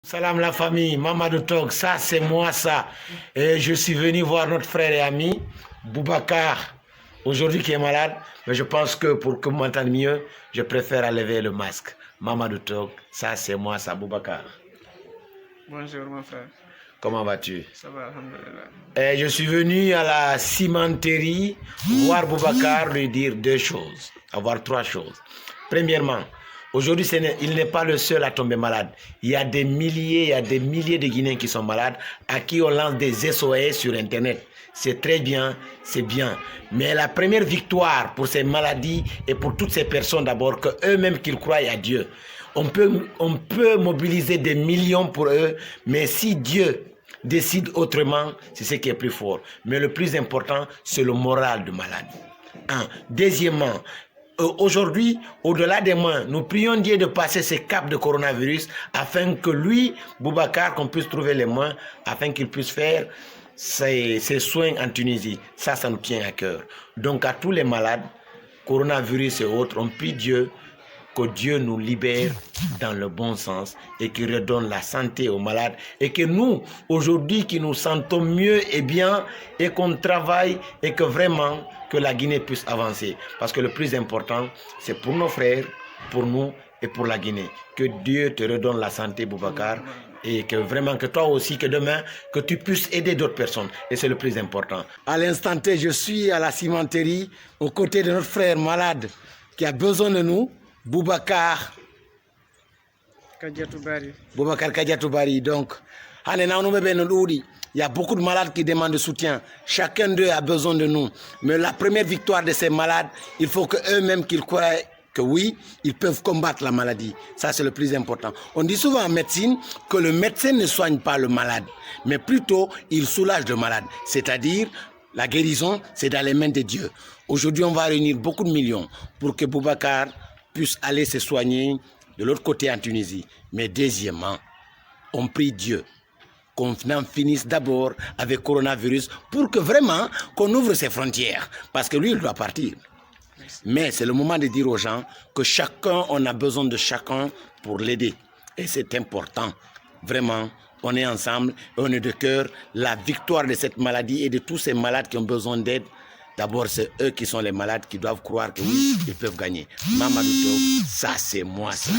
Salam la famille, Mamadou Tog, ça c'est moi ça. Et je suis venu voir notre frère et ami, Boubacar, aujourd'hui qui est malade. Mais je pense que pour que m'entende mieux, je préfère enlever le masque. Mamadou Tog, ça c'est moi ça, Boubacar. Bonjour mon frère. Comment vas-tu? Ça va, alhamdoulilah. Et je suis venu à la cimenterie voir Boubacar lui dire deux choses, avoir trois choses. Premièrement, aujourd'hui, il n'est pas le seul à tomber malade. Il y a des milliers de Guinéens qui sont malades, à qui on lance des SOS sur Internet. C'est très bien, c'est bien. Mais la première victoire pour ces maladies et pour toutes ces personnes d'abord, qu'eux-mêmes qu'ils croient à Dieu. On peut mobiliser des millions pour eux, mais si Dieu décide autrement, c'est ce qui est plus fort. Mais le plus important, c'est le moral du malade. Deuxièmement, aujourd'hui, au-delà des mains, nous prions Dieu de passer ces caps de coronavirus afin que lui, Boubacar, qu'on puisse trouver les mains, afin qu'il puisse faire ses soins en Tunisie. Ça nous tient à cœur. Donc à tous les malades, coronavirus et autres, on prie Dieu que Dieu nous libère dans le bon sens et qu'il redonne la santé aux malades et que nous, aujourd'hui, qui nous sentons mieux et bien et qu'on travaille et que vraiment que la Guinée puisse avancer. Parce que le plus important, c'est pour nos frères, pour nous et pour la Guinée. Que Dieu te redonne la santé, Boubacar, et que vraiment, que toi aussi, que demain, que tu puisses aider d'autres personnes. Et c'est le plus important. À l'instant T, je suis à la cimenterie, aux côtés de notre frère malade qui a besoin de nous, Boubacar Kadiatou Bari. Boubacar Kadiatou Bari. Donc, il y a beaucoup de malades qui demandent de soutien. Chacun d'eux a besoin de nous. Mais la première victoire de ces malades, il faut qu'eux-mêmes qu'ils croient que oui, ils peuvent combattre la maladie. Ça, c'est le plus important. On dit souvent en médecine que le médecin ne soigne pas le malade, mais plutôt il soulage le malade. C'est-à-dire, la guérison, c'est dans les mains de Dieu. Aujourd'hui, on va réunir beaucoup de millions pour que Boubacar puisse aller se soigner de l'autre côté en Tunisie. Mais deuxièmement, on prie Dieu qu'on en finisse d'abord avec le coronavirus pour que vraiment qu'on ouvre ses frontières. Parce que lui, il doit partir. Mais c'est le moment de dire aux gens que chacun, on a besoin de chacun pour l'aider. Et c'est important. Vraiment, on est ensemble et on est de cœur. La victoire de cette maladie et de tous ces malades qui ont besoin d'aide, d'abord, c'est eux qui sont les malades qui doivent croire que oui, ils peuvent gagner. Mamadou Tog, ça c'est moi ça.